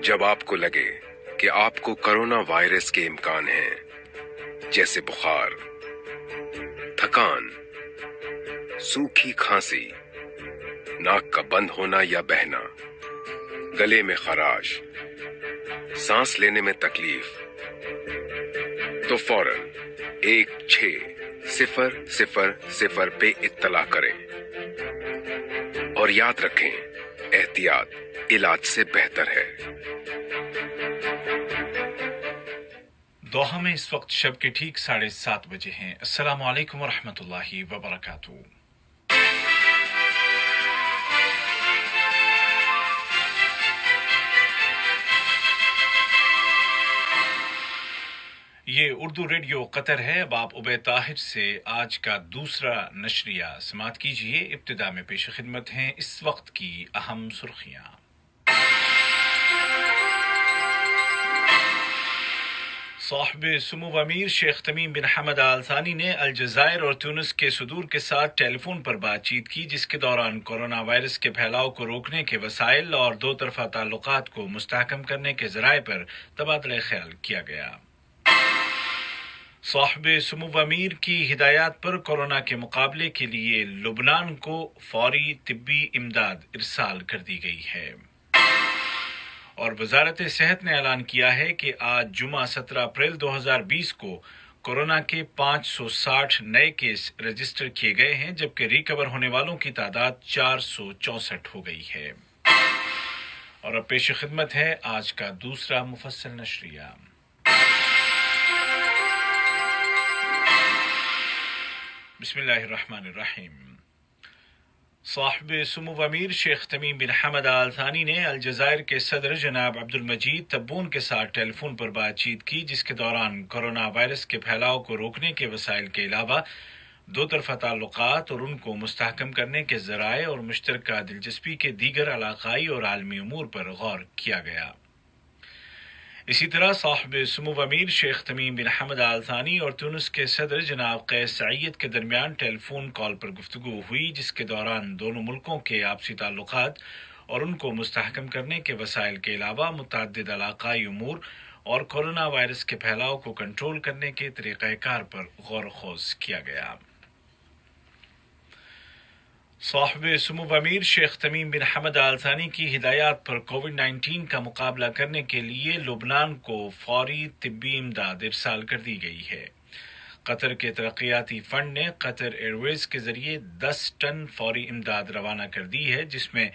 जब आपको लगे कि आपको कोरोना वायरस के इम्कान हैं, जैसे बुखार, थकान, सूखी खांसी, नाक का बंद होना या बहना, गले में खराश, सांस लेने में तकलीफ, तो फौरन 1600 पे इत्तला करें। और याद रखें, एहतियात इलाज से बेहतर है। दोहा में इस वक्त शब के ठीक 7:30 बजे हैं। अस्सलाम वालेकुम वरहमतुल्लाहि वबरकातुहू। ये उर्दू रेडियो कतर है। अब आप उबैद ताहिर से आज का दूसरा नशरिया समात कीजिए। इब्तिदा में पेश खिदमत हैं इस वक्त की अहम सुर्खियां। साहिब सुमो अमीर शेख तमीम बिन हमद आल थानी ने अलजायर और ट्यूनिस के सदूर के साथ टेलीफोन पर बातचीत की, जिसके दौरान कोरोना वायरस के फैलाव को रोकने के वसाइल और दो तरफा ताल्लुकात को मुस्तहकम करने के जराये पर तबादला ख्याल किया गया। साहिब सुमो अमीर की हिदायत पर कोरोना के मुकाबले के लिए लुबनान को फौरी तिब्बी इमदाद इरसाल कर दी गई है। और वजारत सेहत ने ऐलान किया है कि आज जुमा 17 अप्रैल 2020 को कोरोना के 560 नए केस रजिस्टर किए गए हैं, जबकि रिकवर होने वालों की तादाद 464 हो गई है। और अब पेश खिदमत है आज का दूसरा मुफस्सल नशरिया। बिस्मिल्लाहिर्रहमानिर्रहीम। साहिब सुमो अमीर शेख तमीम बिन हमद आल थानी ने अलजायर के सदर जनाब अब्दुल मजीद तब्बून के साथ टेलीफोन पर बातचीत की, जिसके दौरान कोरोना वायरस के फैलाव को रोकने के वसाइल के अलावा दो तरफा ताल्लुकात और उनको मुस्तहकम करने के जराये और मुश्तरका दिलचस्पी के दीगर इलाकाई और आलमी उमूर पर गौर किया गया। इसी तरह साहिब सुमो अमीर शेख तमीम बिन हमद आल थानी और ट्यूनिस के सदर जनाब कैस सईद के दरमियान टेलीफोन कॉल पर गुफ्तगू हुई, जिसके दौरान दोनों मुल्कों के आपसी ताल्लुकात और उनको मुस्तहकम करने के वसाइल के अलावा मुतअद्दिद इलाकाई उमूर और कोरोना वायरस के फैलाव को कंट्रोल करने के तरीक़ाकार पर गौर खोज किया गया। साहिब सुमो अमीर शेख तमीम बिन हमद आल थानी की हिदायत पर कोविड-19 का मुकाबला करने के लिए लुबनान को फौरी तिब्बी इमदाद इरसाल कर दी गई है। कतर के तरक्याती फंड ने कतर एयरवेज के जरिए 10 टन फौरी इमदाद रवाना कर दी है, जिसमें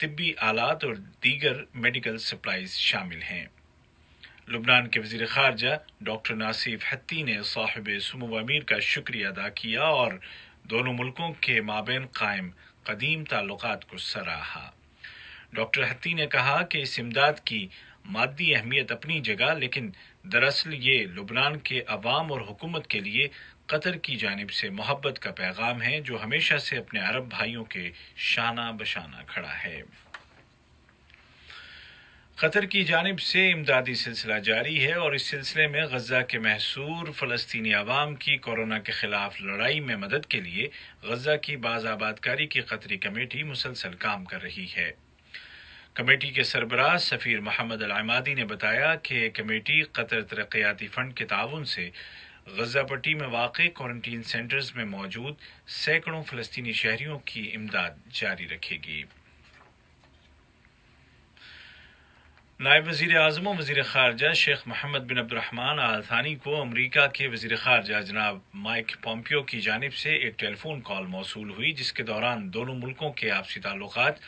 तिब्बी आलात और दीगर मेडिकल सप्लाईज शामिल हैं। लुबनान के वजीर खारजा डॉक्टर नासिफ हत्ती ने साहिब सुमो अमीर का शुक्रिया अदा किया और दोनों मुल्कों के माबैन कायम कदीम ताल्लुकात को सराहा। डॉक्टर हत्ती ने कहा कि इस इमदाद की मादी अहमियत अपनी जगह, लेकिन दरअसल ये लुबनान के अवाम और हुकूमत के लिए कतर की जानिब से मोहब्बत का पैगाम है, जो हमेशा से अपने अरब भाइयों के शाना बशाना खड़ा है। कतर की जानिब से इमदादी सिलसिला जारी है और इस सिलसिले में गजा के महसूर फ़लस्तीनी अवाम की कोरोना के खिलाफ लड़ाई में मदद के लिए गजा की बाज़ आबादकारी की कतरी कमेटी मुसलसल काम कर रही है। कमेटी के सरबराह सफ़ीर मोहम्मद अल-अमादी ने बताया कि कमेटी कतर तरक्याती फ़ंड के ताउन से गजा पट्टी में वाक़ क्वारंटीन सेंटर्स में मौजूद सैकड़ों फ़लस्तीनी शहरियों की इमदाद जारी रखेगी। नायब वज़ीर आज़म और वज़ीर ख़ारजा शेख मोहम्मद बिन अब्दुर्रहमान आल थानी को अमरीका के वज़ीर ख़ारजा जनाब माइक पॉम्पियो की जानिब से एक टेलीफोन कॉल मौसूल हुई, जिसके दौरान दोनों मुल्कों के आपसी ताल्लुकात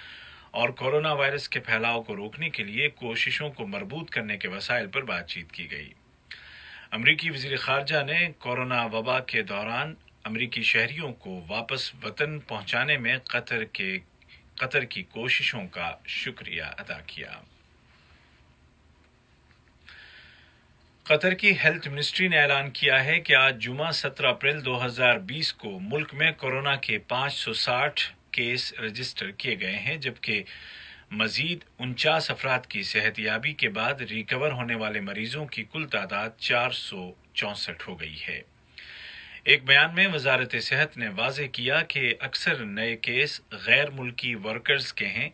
और कोरोना वायरस के फैलाव को रोकने के लिए कोशिशों को मरबूत करने के वसाइल पर बातचीत की गई। अमरीकी वज़ीर ख़ारजा ने कोरोना वबा के दौरान अमरीकी शहरियों को वापस वतन पहुँचाने में कतर की कोशिशों का शुक्रिया अदा किया। कतर की हेल्थ मिनिस्ट्री ने ऐलान किया है कि आज जुमा 17 अप्रैल 2020 को मुल्क में कोरोना के 560 केस रजिस्टर किए गए हैं, जबकि मजीद 49 अफराद की सेहतयाबी के बाद रिकवर होने वाले मरीजों की कुल तादाद 464 हो गई है। एक बयान में वजारत सेहत ने वाज़ेह किया कि अक्सर नए केस गैर मुल्की वर्कर्स के हैं,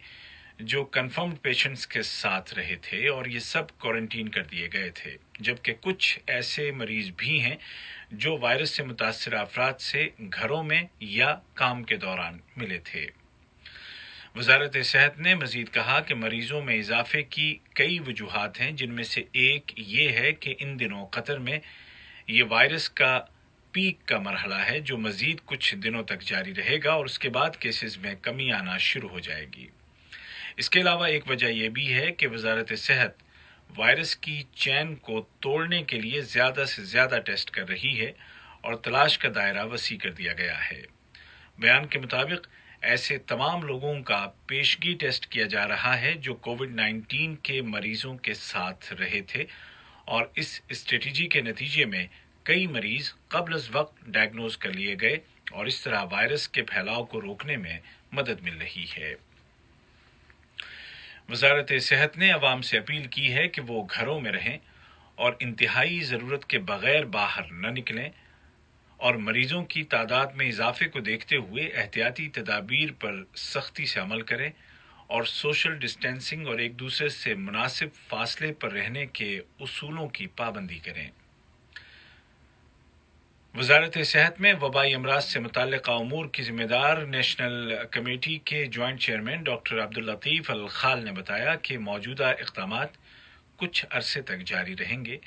जो कंफर्म्ड पेशेंट्स के साथ रहे थे और ये सब क्वारंटीन कर दिए गए थे, जबकि कुछ ऐसे मरीज भी हैं जो वायरस से मुतासर अफराद से घरों में या काम के दौरान मिले थे। वजारत सेहत ने मजीद कहा कि मरीजों में इजाफे की कई वजूहात हैं, जिनमें से एक ये है कि इन दिनों कतर में ये वायरस का पीक का मरहला है जो मजीद कुछ दिनों तक जारी रहेगा और उसके बाद केसेस में कमी आना शुरू हो जाएगी। इसके अलावा एक वजह यह भी है कि वजारत सेहत वायरस की चैन को तोड़ने के लिए ज़्यादा से ज़्यादा टेस्ट कर रही है और तलाश का दायरा वसी कर दिया गया है। बयान के मुताबिक ऐसे तमाम लोगों का पेशगी टेस्ट किया जा रहा है जो कोविड-19 के मरीजों के साथ रहे थे और इस स्ट्रेटजी के नतीजे में कई मरीज कब्ल अज वक्त डायग्नोज कर लिए गए और इस तरह वायरस के फैलाव को रोकने में मदद मिल रही है। वजारत सेहत ने अवाम से अपील की है कि वो घरों में रहें और इंतहाई ज़रूरत के बगैर बाहर न निकलें और मरीजों की तादाद में इजाफे को देखते हुए एहतियाती तदाबीर पर सख्ती से अमल करें और सोशल डिस्टेंसिंग और एक दूसरे से मुनासिब फासले पर रहने के उसूलों की पाबंदी करें। वजारत सेहत में वबाई अमराज से मुतल्लिका उमूर की जिम्मेदार नेशनल कमेटी के joint chairman doctor Abdul Latif अल खाल ने बताया कि मौजूदा इक़दामात कुछ अरसे तक जारी रहेंगे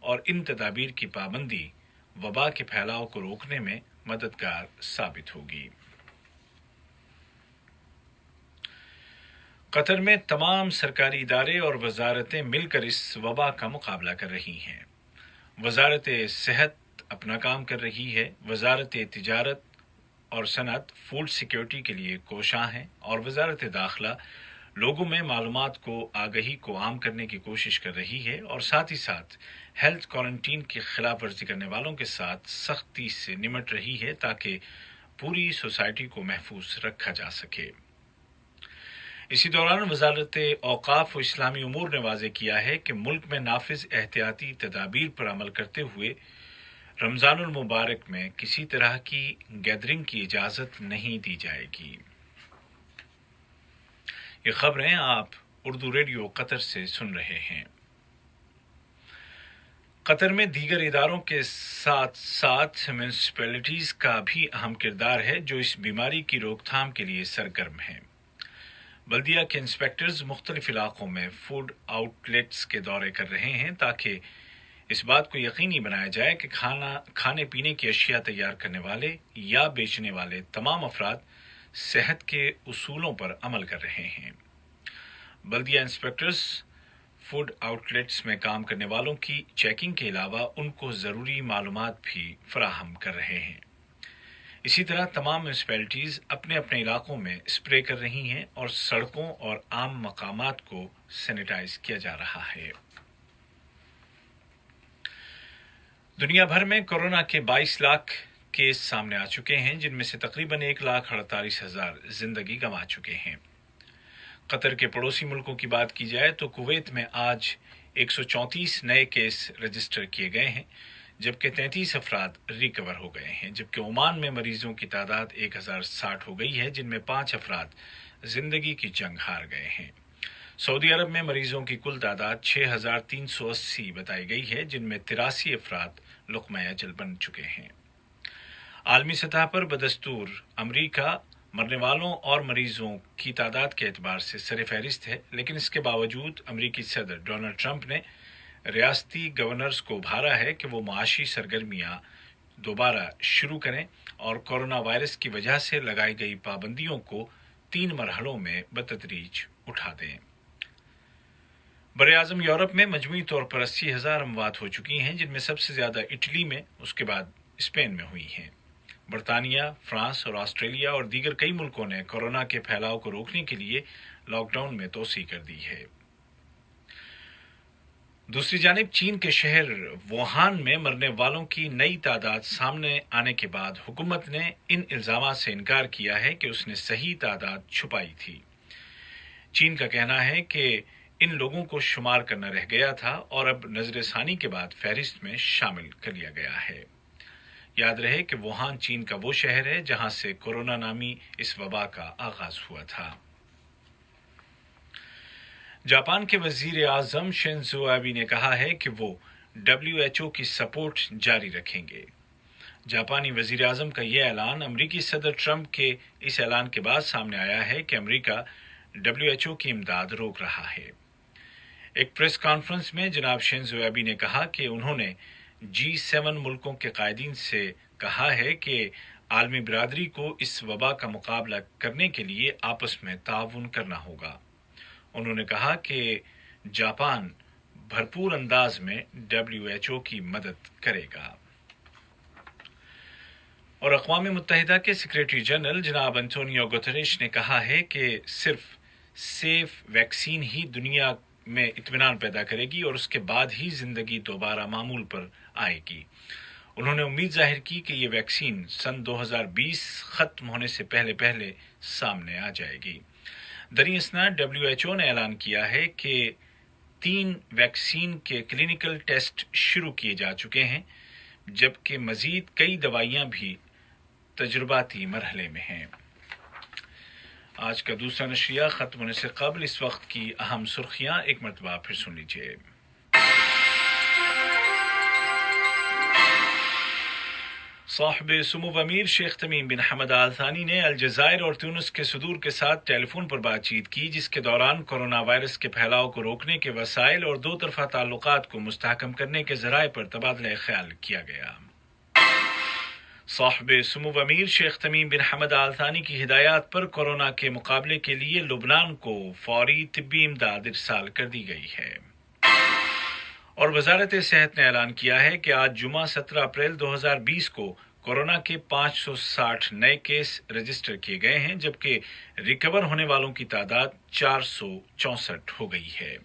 और इन तदाबीर की पाबंदी वबा के फैलाव को रोकने में मददगार साबित होगी। कतर में तमाम सरकारी इदारे और वजारतें मिलकर इस वबा का मुकाबला कर रही हैं। वजारत सेहत अपना काम कर रही है, वजारत तिजारत और सनत फूड सिक्योरिटी के लिए कोशां है और वजारत दाखिला लोगों में मालूमात को आगही को आम करने की कोशिश कर रही है और साथ ही साथ हेल्थ क्वारंटीन की खिलाफ वर्जी करने वालों के साथ सख्ती से निमट रही है ताकि पूरी सोसाइटी को महफूज रखा जा सके। इसी दौरान वजारत औकाफ व इस्लामी उमूर ने वाज़ेह किया है कि मुल्क में नाफिज एहतियाती तदाबीर पर अमल करते हुए रमज़ानुल मुबारक में किसी तरह की गैदरिंग की इजाज़त नहीं दी जाएगी। ये खबरें आप उर्दू रेडियो कतर से सुन रहे हैं। कतर में दीगर इदारों के साथ साथ म्यूनिसिपैलिटीज़ का भी अहम किरदार है जो इस बीमारी की रोकथाम के लिए सरगर्म हैं। बल्दिया के इंस्पेक्टर्स मुख्तलिफ इलाकों में फूड आउटलेट्स के दौरे कर रहे हैं ताकि इस बात को यकीनी बनाया जाए कि खाने पीने की अशिया तैयार करने वाले या बेचने वाले तमाम अफराद सेहत के उसूलों पर अमल कर रहे हैं। बल्दिया इंस्पेक्टर्स फूड आउटलेट्स में काम करने वालों की चेकिंग के अलावा उनको ज़रूरी मालूमात भी फराहम कर रहे हैं। इसी तरह तमाम म्यूनिसिपैलिटीज़ अपने अपने इलाकों में स्प्रे कर रही हैं और सड़कों और आम मकामात को सैनिटाइज किया जा रहा है। दुनिया भर में कोरोना के 22 लाख केस सामने आ चुके हैं, जिनमें से तकरीबन 1,48,000 जिंदगी गंवा चुके हैं। कतर के पड़ोसी मुल्कों की बात की जाए तो कुवैत में आज 134 नए केस रजिस्टर किए गए हैं, जबकि 33 अफराद रिकवर हो गए हैं, जबकि ओमान में मरीजों की तादाद 1060 हो गई है, जिनमें 5 अफराद जिंदगी की जंग हार गए हैं। सऊदी अरब में मरीजों की कुल तादाद 6,380 बताई गई है, जिनमें 83 अफराद लुक़्मा अजल बन चुके हैं। आलमी सतह पर बदस्तूर अमरीका मरने वालों और मरीजों की तादाद के एतबार से सरफहरिस्त है, लेकिन इसके बावजूद अमरीकी सदर डोनाल्ड ट्रंप ने रियासती गवर्नर्स को उभारा है कि वो माशी सरगर्मियां दोबारा शुरू करें और कोरोना वायरस की वजह से लगाई गई पाबंदियों को 3 मरहलों में बतदरीज उठा दें। बरे-आज़म यूरोप में मजमूई तौर पर 80,000 अमवात हो चुकी हैं, जिनमें सबसे ज़्यादा इटली में, उसके बाद स्पेन में हुई हैं। बरतानिया, फ्रांस और ऑस्ट्रेलिया और दीगर कई मुल्कों ने कोरोना के फैलाव को रोकने के लिए लॉकडाउन में तोसी कर दी है। दूसरी जानिब चीन के शहर वुहान में मरने वालों की नई तादाद सामने आने के बाद हुकूमत ने इन इल्जामात से इनकार किया है कि उसने सही तादाद छुपाई थी। चीन का कहना है कि इन लोगों को शुमार करना रह गया था और अब नजरसानी के बाद फहरिस्त में शामिल कर लिया गया है। याद रहे कि वुहान चीन का वो शहर है जहां से कोरोना नामी इस वबा का आगाज हुआ था। जापान के वजीर आजम शिंजो एबे ने कहा है कि वो WHO की सपोर्ट जारी रखेंगे। जापानी वजीर आजम का यह ऐलान अमरीकी सदर ट्रंप के इस ऐलान के बाद सामने आया है कि अमरीका WHO की इमदाद रोक रहा है। एक प्रेस कॉन्फ्रेंस में जनाब शिंजो एबे ने कहा कि उन्होंने G7 मुल्कों के कायदीन से कहा है कि आलमी बिरादरी को इस वबा का मुकाबला करने के लिए आपस में ताउन करना होगा। उन्होंने कहा कि जापान भरपूर अंदाज में WHO की मदद करेगा। और अक़वाम मुत्तहिदा के सेक्रेटरी जनरल जनाब एंटोनियो गुतेरेश ने कहा है कि सिर्फ सेफ वैक्सीन ही दुनिया में इत्मीनान पैदा करेगी और उसके बाद ही जिंदगी दोबारा मामूल पर आएगी। उन्होंने उम्मीद जाहिर की कि ये वैक्सीन सन 2020 खत्म होने से पहले पहले सामने आ जाएगी। दरी असनाद WHO ने ऐलान किया है कि 3 वैक्सीन के क्लिनिकल टेस्ट शुरू किए जा चुके हैं, जबकि मजीद कई दवाइयां भी तजुर्बाती मरहले में हैं। आज का दूसरा नशरिया खत्म होने से कबल इस वक्त की अहम सुर्खियां एक मरतबा फिर सुन लीजिए। साहिब सुमूव अमीर शेख तमीम बिन हमद आल थानी ने अलजायर और ट्यूनिस के सदूर के साथ टेलीफोन पर बातचीत की, जिसके दौरान कोरोना वायरस के फैलाव को रोकने के वसाइल और दो तरफा ताल्लुकात को मुस्तहकम करने के जराए पर तबादला ख्याल किया गया। साहिब सुमूव अमीर शेख तमीम बिन हमद आल थानी की हिदायत पर कोरोना के मुकाबले के लिए लुबनान को फौरी तिब्बी इमदाद इरसाल कर दी गई है। और वजारत सेहत ने ऐलान किया है कि आज जुमा 17 अप्रैल 2020 को कोरोना के 560 नए केस रजिस्टर किए गए हैं, जबकि रिकवर होने वालों की तादाद 464 हो गई है।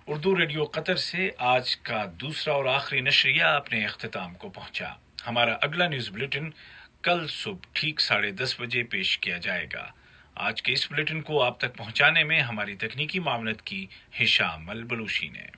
उर्दू रेडियो कतर से आज का दूसरा और आखिरी नशरिया अपने इख्तिताम को पहुंचा। हमारा अगला न्यूज बुलेटिन कल सुबह ठीक 10:30 बजे पेश किया जाएगा। आज के इस बुलेटिन को आप तक पहुंचाने में हमारी तकनीकी मामलत की हिशाम अल बलूशी ने